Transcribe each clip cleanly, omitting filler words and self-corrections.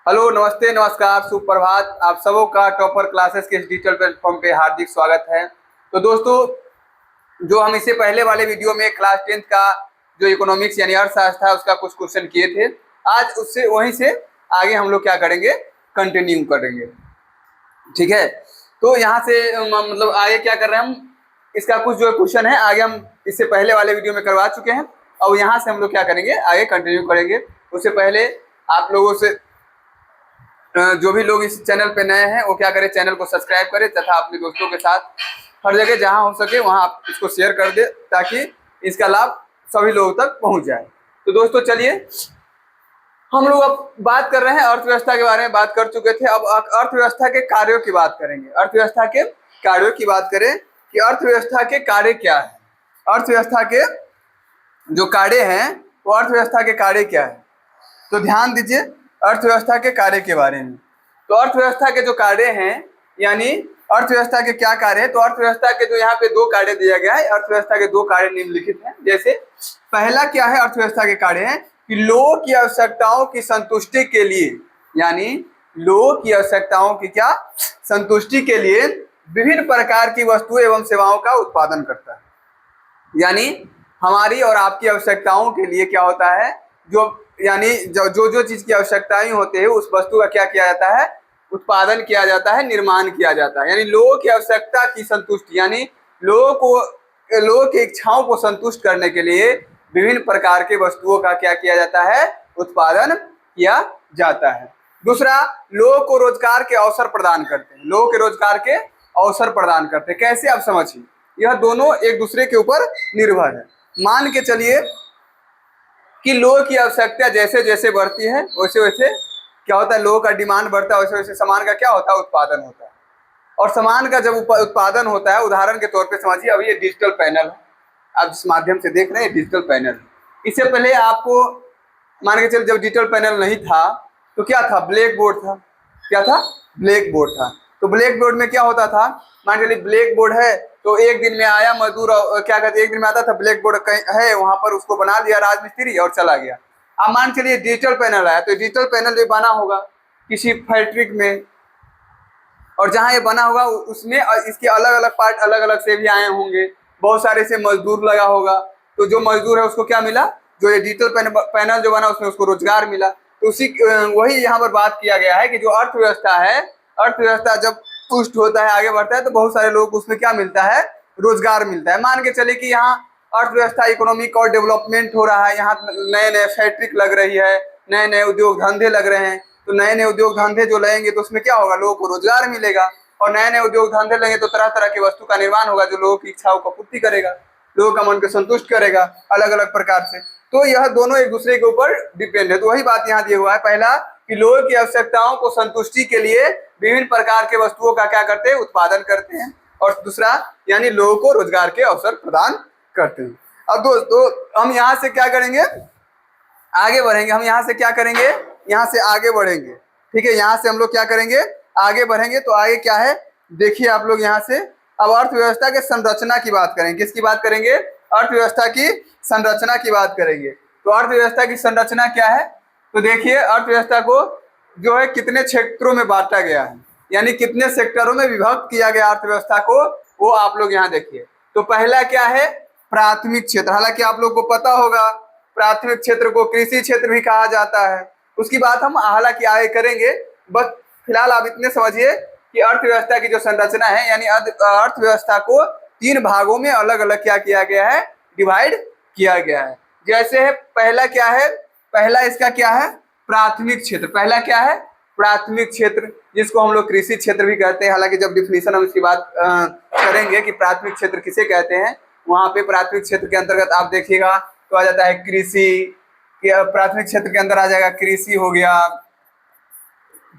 Hello, नमस्ते, नमस्कार, सुप्रभात। आप सबों का टॉपर क्लासेस के इस डिजिटल प्लेटफॉर्म पे हार्दिक स्वागत है। तो दोस्तों, जो हम इससे पहले वाले वीडियो में क्लास 10th का जो इकोनॉमिक्स यानी अर्थशास्त्र था उसका कुछ क्वेश्चन किए थे, आज उससे वहीं से आगे हम लोग क्या करेंगे, कंटिन्यू करेंगे। ठीक है, तो यहाँ से मतलब आगे क्या कर रहे हैं हम, इसका कुछ जो क्वेश्चन है आगे हम इससे पहले वाले वीडियो में करवा चुके हैं और यहाँ से हम लोग क्या करेंगे, आगे कंटिन्यू करेंगे। उससे पहले आप लोगों से जो भी लोग इस चैनल पे नए हैं वो क्या करें, चैनल को सब्सक्राइब करें तथा अपने दोस्तों के साथ हर जगह जहां हो सके वहां आप इसको शेयर कर दे ताकि इसका लाभ सभी लोगों तक पहुंच जाए। तो दोस्तों चलिए, हम लोग अब बात कर रहे हैं अर्थव्यवस्था के बारे में, बात कर चुके थे। अब अर्थव्यवस्था के कार्यों की बात करेंगे। अर्थव्यवस्था के कार्यों की बात करें कि अर्थव्यवस्था के कार्य क्या है। अर्थव्यवस्था के जो कार्य हैं वो अर्थव्यवस्था के कार्य क्या है, तो ध्यान दीजिए अर्थव्यवस्था के कार्य के बारे में। तो अर्थव्यवस्था के जो कार्य हैं, यानी अर्थव्यवस्था के क्या कार्य है, तो अर्थव्यवस्था के जो यहाँ पे दो कार्य दिया गया है, अर्थव्यवस्था के दो कार्य निम्नलिखित हैं। जैसे पहला क्या है, अर्थव्यवस्था के कार्य है कि लोगों की आवश्यकताओं की संतुष्टि के लिए, यानी लोगों की आवश्यकताओं की क्या संतुष्टि के लिए विभिन्न प्रकार की वस्तुएं एवं सेवाओं का उत्पादन करता है। यानी हमारी और आपकी आवश्यकताओं के लिए क्या होता है, जो यानी जो चीज की आवश्यकताएं होते हैं उस वस्तु का क्या किया जाता है, उत्पादन किया जाता है, निर्माण किया जाता है। यानी लोगों की आवश्यकता की संतुष्टि, यानी लोगों की इच्छाओं को संतुष्ट करने के लिए विभिन्न प्रकार के वस्तुओं का क्या किया जाता है, उत्पादन किया जाता है। दूसरा, लोगों को रोजगार के अवसर प्रदान करते हैं। लोगों के रोजगार के अवसर प्रदान करते हैं कैसे, आप समझिए, यह दोनों एक दूसरे के ऊपर निर्भर है। मान के चलिए कि लोगों की आवश्यकता जैसे जैसे बढ़ती है वैसे वैसे क्या होता है, लोगों का डिमांड बढ़ता है, वैसे वैसे सामान का क्या होता है, उत्पादन होता है। और सामान का जब उत्पादन होता है, उदाहरण के तौर पे समझिए, अभी ये डिजिटल पैनल है, आप जिस माध्यम से देख रहे हैं डिजिटल पैनल। इससे पहले आपको मान के चलिए जब डिजिटल पैनल नहीं था तो क्या था, ब्लैक बोर्ड था। क्या था, ब्लैक बोर्ड था। तो ब्लैक बोर्ड में क्या होता था, मान के चलिए ब्लैक बोर्ड है तो एक दिन में आया मजदूर, क्या कहते, एक दिन में आता था, ब्लैक बोर्ड है वहां पर, उसको बना दिया राजमिस्त्री और चला गया। अब मान चलिए डिजिटल पैनल आया, तो डिजिटल पैनल जो बना होगा किसी फैक्ट्री में, और जहां ये बना होगा उसमें इसके अलग अलग पार्ट अलग अलग से भी आए होंगे, बहुत सारे से मजदूर लगा होगा। तो जो मजदूर है उसको क्या मिला, जो ये डिजिटल पैनल जो बना उसमें उसको रोजगार मिला। तो उसी वही यहाँ पर बात किया गया है कि जो अर्थव्यवस्था है, अर्थव्यवस्था जब पुष्ट होता है, आगे बढ़ता है, तो बहुत सारे लोग उसमें क्या मिलता है, रोजगार मिलता है। मान के चले कि यहाँ अर्थव्यवस्था इकोनॉमिक और डेवलपमेंट हो रहा है, यहाँ नए नए फैक्ट्री लग रही है, नए नए उद्योग धंधे लग रहे हैं। तो नए नए उद्योग धंधे जो लगेंगे तो उसमें क्या होगा, लोगों को रोजगार मिलेगा, और नए नए उद्योग धंधे लगेंगे तो तरह तरह की वस्तु का निर्माण होगा जो लोगों की इच्छाओं को पूर्ति करेगा, लोगों का मन को संतुष्ट करेगा अलग अलग प्रकार से। तो यह दोनों एक दूसरे के ऊपर डिपेंड है। तो वही बात यहाँ दिया हुआ है, पहला कि लोगों की आवश्यकताओं को संतुष्टि के लिए विभिन्न प्रकार के वस्तुओं का क्या करते हैं, उत्पादन करते हैं, और दूसरा यानी लोगों को रोजगार के अवसर प्रदान करते हैं। अब दोस्तों हम यहाँ से क्या करेंगे, आगे बढ़ेंगे। हम यहाँ से क्या करेंगे, यहाँ से आगे बढ़ेंगे। ठीक है, यहाँ से हम लोग क्या करेंगे, आगे बढ़ेंगे। तो आगे क्या है देखिए आप लोग, यहाँ से अब अर्थव्यवस्था के संरचना की बात करेंगे। किसकी बात करेंगे, अर्थव्यवस्था की संरचना की बात करेंगे। तो अर्थव्यवस्था की संरचना क्या है, तो देखिए अर्थव्यवस्था को जो है कितने क्षेत्रों में बांटा गया है, यानी कितने सेक्टरों में विभक्त किया गया अर्थव्यवस्था को, वो आप लोग यहाँ देखिए। तो पहला क्या है, प्राथमिक क्षेत्र। हालांकि आप लोग को पता होगा प्राथमिक क्षेत्र को कृषि क्षेत्र भी कहा जाता है, उसकी बात हम हालांकि आगे करेंगे। बस फिलहाल आप इतने समझिए कि अर्थव्यवस्था की जो संरचना है, यानी अर्थव्यवस्था को तीन भागों में अलग अलग क्या किया गया है, डिवाइड किया गया है। जैसे है पहला क्या है, पहला इसका क्या है, प्राथमिक क्षेत्र। पहला क्या है, प्राथमिक क्षेत्र, जिसको हम लोग कृषि क्षेत्र भी कहते हैं। हालांकि जब डिफिनीशन हम इसकी बात करेंगे कि प्राथमिक क्षेत्र किसे कहते हैं, वहां पे प्राथमिक क्षेत्र के अंतर्गत आप देखिएगा तो आ जाता है कृषि, प्राथमिक क्षेत्र के अंदर आ जाएगा कृषि हो गया,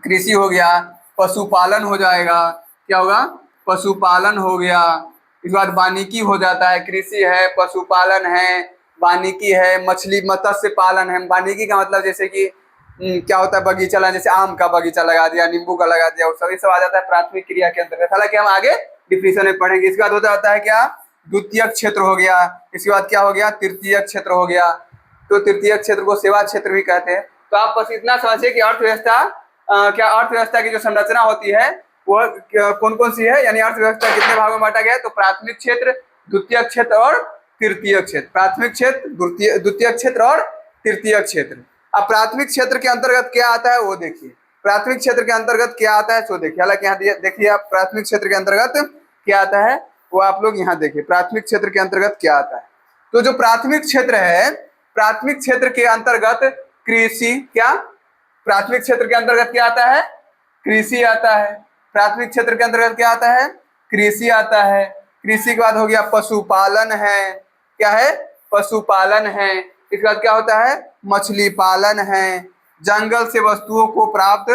कृषि हो गया, पशुपालन हो जाएगा, क्या होगा, पशुपालन हो गया। इसके बाद वानिकी हो जाता है, कृषि है, पशुपालन है, वानिकी है, मछली मत्स्य पालन है। वानिकी का मतलब जैसे कि क्या होता है, बगीचा लगा, जैसे आम का बगीचा लगा दिया, नींबू का लगा दिया, वो सभी सब आ जाता है प्राथमिक क्रिया के अंतर्गत। हालांकि हम आगे डिफिनीशन में पढ़ेंगे। इसके बाद हो जाता है क्या, द्वितीय क्षेत्र हो गया। इसके बाद क्या हो गया, तृतीय क्षेत्र हो गया। तो तृतीय क्षेत्र को सेवा क्षेत्र भी कहते हैं। तो आप बस इतना समझिए कि अर्थव्यवस्था क्या अर्थव्यवस्था की जो संरचना होती है वह कौन कौन सी है, यानी अर्थव्यवस्था कितने भागों में बांटा गया है? तो प्राथमिक क्षेत्र, द्वितीय क्षेत्र और तृतीय क्षेत्र। प्राथमिक क्षेत्र, द्वितीय क्षेत्र और तृतीय क्षेत्र। अब प्राथमिक क्षेत्र के अंतर्गत क्या आता है वो देखिए। प्राथमिक क्षेत्र के अंतर्गत क्या आता है सो देखिए। हालांकि यहाँ देखिए आप प्राथमिक क्षेत्र के अंतर्गत क्या आता है वो आप लोग यहाँ देखिए। प्राथमिक क्षेत्र के अंतर्गत क्या आता है? तो जो प्राथमिक क्षेत्र है, प्राथमिक क्षेत्र के अंतर्गत कृषि, क्या प्राथमिक क्षेत्र के अंतर्गत क्या आता है? कृषि आता है। प्राथमिक क्षेत्र के अंतर्गत क्या आता है? कृषि आता है। कृषि के बाद हो गया पशुपालन है, क्या है? पशुपालन है। इसके बाद क्या होता है? मछली पालन है। जंगल से वस्तुओं को प्राप्त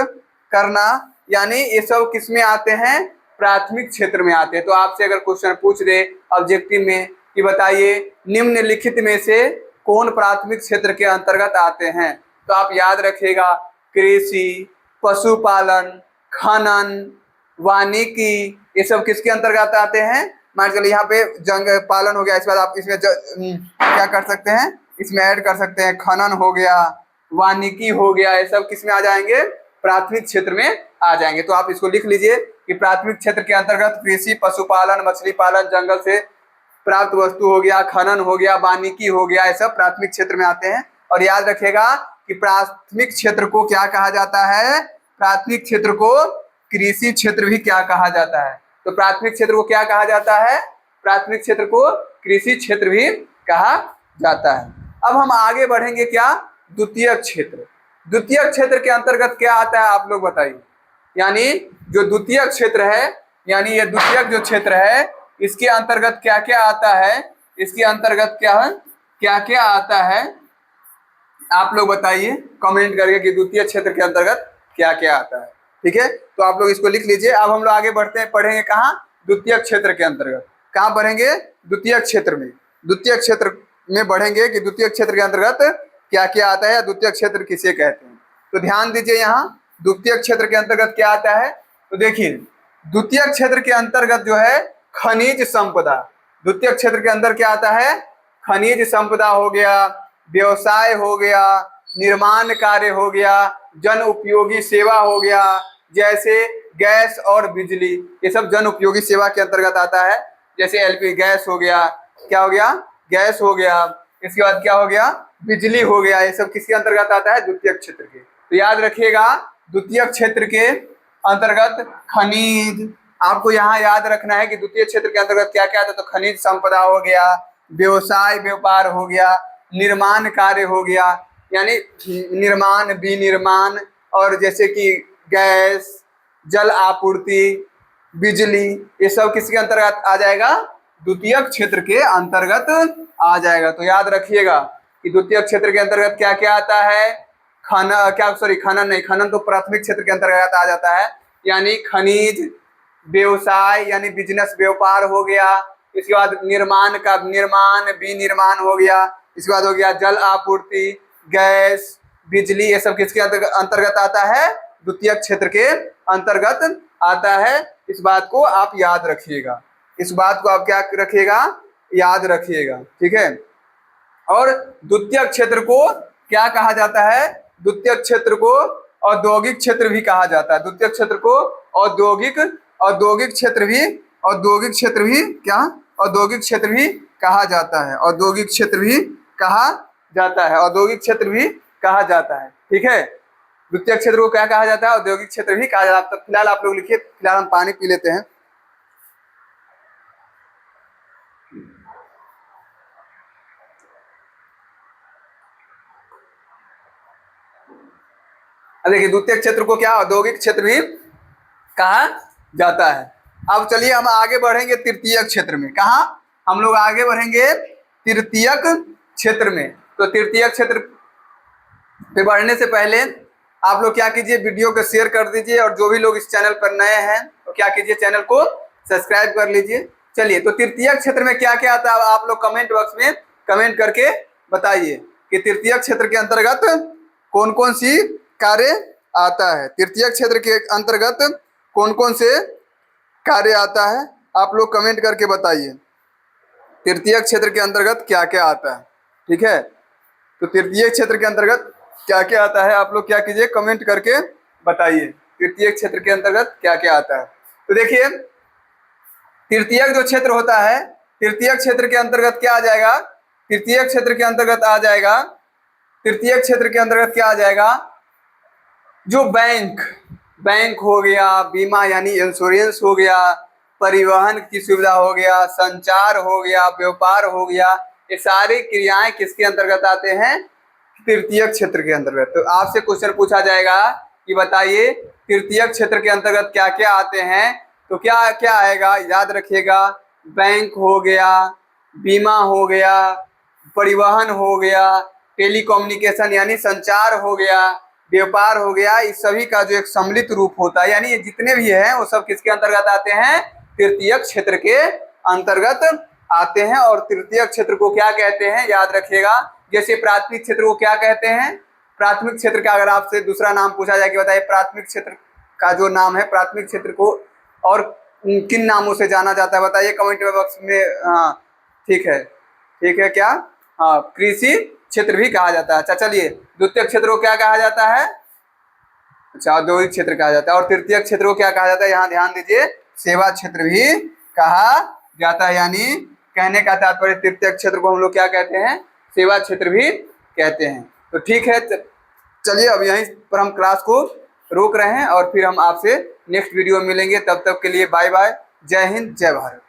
करना, यानी ये सब किसमें आते हैं? प्राथमिक क्षेत्र में आते हैं। तो आपसे अगर क्वेश्चन पूछ दे ऑब्जेक्टिव में कि बताइए निम्नलिखित में से कौन प्राथमिक क्षेत्र के अंतर्गत आते हैं, तो आप याद रखिएगा कृषि, पशुपालन, खनन, वानिकी, ये सब किसके अंतर्गत आते हैं? मान चलिए यहाँ पे जंगल पालन हो गया, इसके बाद आप इसमें क्या कर सकते हैं? इसमें ऐड कर सकते हैं खनन हो गया, वानिकी हो गया, ये सब किसमें आ जाएंगे? प्राथमिक क्षेत्र में आ जाएंगे। तो आप इसको लिख लीजिए कि प्राथमिक क्षेत्र के अंतर्गत कृषि, पशुपालन, मछली पालन, जंगल से प्राप्त वस्तु हो गया, खनन हो गया, वानिकी हो गया, ये सब प्राथमिक क्षेत्र में आते हैं। और याद रखिएगा कि प्राथमिक क्षेत्र को क्या कहा जाता है? प्राथमिक क्षेत्र को कृषि क्षेत्र भी क्या कहा जाता है? तो प्राथमिक क्षेत्र को क्या कहा जाता है? प्राथमिक क्षेत्र को कृषि क्षेत्र भी कहा जाता है। अब हम आगे बढ़ेंगे, क्या? द्वितीय क्षेत्र। द्वितीय क्षेत्र के अंतर्गत क्या आता है आप लोग बताइए। यानी जो द्वितीय क्षेत्र है, यानी ये द्वितीय जो क्षेत्र है, इसके अंतर्गत क्या क्या आता है? इसके अंतर्गत क्या क्या आता है आप लोग बताइए कमेंट करके कि द्वितीय क्षेत्र के अंतर्गत क्या क्या आता है। ठीक है, तो आप लोग इसको लिख लीजिए। अब हम लोग आगे बढ़ते हैं, पढ़ेंगे कहाँ? द्वितीय क्षेत्र के अंतर्गत। कहाँ बढ़ेंगे? द्वितीय क्षेत्र में। द्वितीय क्षेत्र में बढ़ेंगे कि द्वितीय क्षेत्र के अंतर्गत क्या क्या आता है, द्वितीय क्षेत्र किसे कहते हैं। तो ध्यान दीजिए, यहाँ द्वितीय क्षेत्र के अंतर्गत क्या आता है। तो देखिए द्वितीय क्षेत्र के अंतर्गत जो है खनिज संपदा। द्वितीय क्षेत्र के अंदर क्या आता है? खनिज संपदा हो गया, व्यवसाय हो गया, निर्माण कार्य हो गया, जन उपयोगी सेवा हो गया, जैसे गैस और बिजली, ये सब जन उपयोगी सेवा के अंतर्गत आता है। जैसे एलपी गैस हो गया, क्या हो गया? गैस हो गया। इसके बाद क्या हो गया? बिजली हो गया। ये सब किसके अंतर्गत आता है? द्वितीय क्षेत्र के। तो याद रखिएगा द्वितीय क्षेत्र के अंतर्गत खनिज, आपको यहाँ याद रखना है कि द्वितीय क्षेत्र के अंतर्गत क्या क्या आता है। तो खनिज संपदा हो गया, व्यवसाय व्यापार हो गया, निर्माण कार्य हो गया, यानी निर्माण, विनिर्माण, और जैसे कि गैस, जल आपूर्ति, बिजली, ये सब किसके अंतर्गत आ जाएगा? द्वितीय क्षेत्र के अंतर्गत आ जाएगा। तो याद रखिएगा कि द्वितीय क्षेत्र के अंतर्गत क्या क्या आता है। खनन नहीं, खनन तो प्राथमिक क्षेत्र के अंतर्गत आ जाता है। यानी खनिज, व्यवसाय यानी बिजनेस व्यापार हो गया। इसके बाद निर्माण का निर्माण, विनिर्माण हो गया। इसके बाद हो गया जल आपूर्ति, गैस, बिजली, ये सब किसके अंतर्गत आता है? द्वितीय क्षेत्र के अंतर्गत आता है। इस बात को आप याद रखिएगा। इस बात को आप क्या रखिएगा? याद रखिएगा। ठीक है। और द्वितीय क्षेत्र को क्या कहा जाता है? द्वितीय क्षेत्र को औद्योगिक क्षेत्र भी कहा जाता है। द्वितीय क्षेत्र को औद्योगिक क्षेत्र भी, औद्योगिक क्षेत्र भी क्या? औद्योगिक क्षेत्र भी कहा जाता है। औद्योगिक क्षेत्र भी कहा जाता है। औद्योगिक क्षेत्र भी कहा जाता है। ठीक है, द्वितीय क्षेत्र को क्या कहा जाता है? औद्योगिक क्षेत्र भी कहा जाता है। फिलहाल आप लोग लिखिए, फिलहाल हम पानी पी लेते हैं। देखिए द्वितीय क्षेत्र को क्या? औद्योगिक क्षेत्र भी कहा जाता है। अब चलिए हम आगे बढ़ेंगे तृतीय क्षेत्र में। कहा हम लोग आगे बढ़ेंगे? तृतीयक क्षेत्र में। तो तृतीय क्षेत्र पे बढ़ने से पहले आप लोग क्या कीजिए, वीडियो को शेयर कर दीजिए, और जो भी लोग इस चैनल पर नए हैं तो क्या कीजिए, चैनल को सब्सक्राइब कर लीजिए। चलिए, तो तृतीय क्षेत्र में क्या क्या आता है आप लोग कमेंट बॉक्स में कमेंट करके बताइए कि तृतीय क्षेत्र के अंतर्गत कौन कौन सी कार्य आता है। तृतीय क्षेत्र के अंतर्गत कौन कौन से कार्य आता है, आप लोग कमेंट करके बताइए। तृतीय क्षेत्र के अंतर्गत क्या क्या आता है। ठीक है, तो तृतीय क्षेत्र के अंतर्गत क्या क्या आता है आप लोग क्या कीजिए, कमेंट करके बताइए तृतीयक क्षेत्र के अंतर्गत क्या क्या आता है। तो देखिए तृतीयक जो क्षेत्र होता है, तृतीयक क्षेत्र के अंतर्गत क्या आ जाएगा, तृतीयक क्षेत्र के अंतर्गत आ जाएगा, तृतीयक क्षेत्र के अंतर्गत क्या आ जाएगा, जो बैंक बैंक हो गया, बीमा यानी इंश्योरेंस हो गया, परिवहन की सुविधा हो गया, संचार हो गया, व्यापार हो गया, ये सारी क्रियाएं किसके अंतर्गत आते हैं, तृतीयक क्षेत्र के अंतर्गत। तो आपसे क्वेश्चन पूछा जाएगा कि बताइए तृतीयक क्षेत्र के अंतर्गत क्या क्या आते हैं, तो क्या क्या आएगा, याद रखिएगा, बैंक हो गया, बीमा हो गया, परिवहन हो गया, टेलीकम्युनिकेशन यानी संचार हो गया, व्यापार हो गया, इस सभी का जो एक सम्मिलित रूप होता है, यानी ये जितने भी हैं वो सब किसके अंतर्गत आते हैं, तृतीयक क्षेत्र के अंतर्गत आते हैं। और तृतीयक क्षेत्र को क्या कहते हैं, याद रखिएगा, जैसे प्राथमिक क्षेत्र को क्या कहते हैं, प्राथमिक क्षेत्र का अगर आपसे दूसरा नाम पूछा जाए कि बताइए प्राथमिक क्षेत्र का जो नाम है, प्राथमिक क्षेत्र को और किन नामों से जाना जाता है, बताइए कमेंट बॉक्स में। हाँ ठीक है क्या, हाँ कृषि क्षेत्र भी कहा जाता है। अच्छा चलिए, द्वितीय क्षेत्र को क्या कहा जाता है, अच्छा औद्योगिक क्षेत्र कहा जाता है। और तृतीय क्षेत्र को क्या कहा जाता है, यहाँ ध्यान दीजिए, सेवा क्षेत्र भी कहा जाता है। यानी कहने का तात्पर्य तृतीय क्षेत्र को हम लोग क्या कहते हैं, सेवा क्षेत्र भी कहते हैं। तो ठीक है, चलिए अब यहीं पर हम क्लास को रोक रहे हैं और फिर हम आपसे नेक्स्ट वीडियो में मिलेंगे। तब तक के लिए बाय बाय, जय हिंद जय भारत।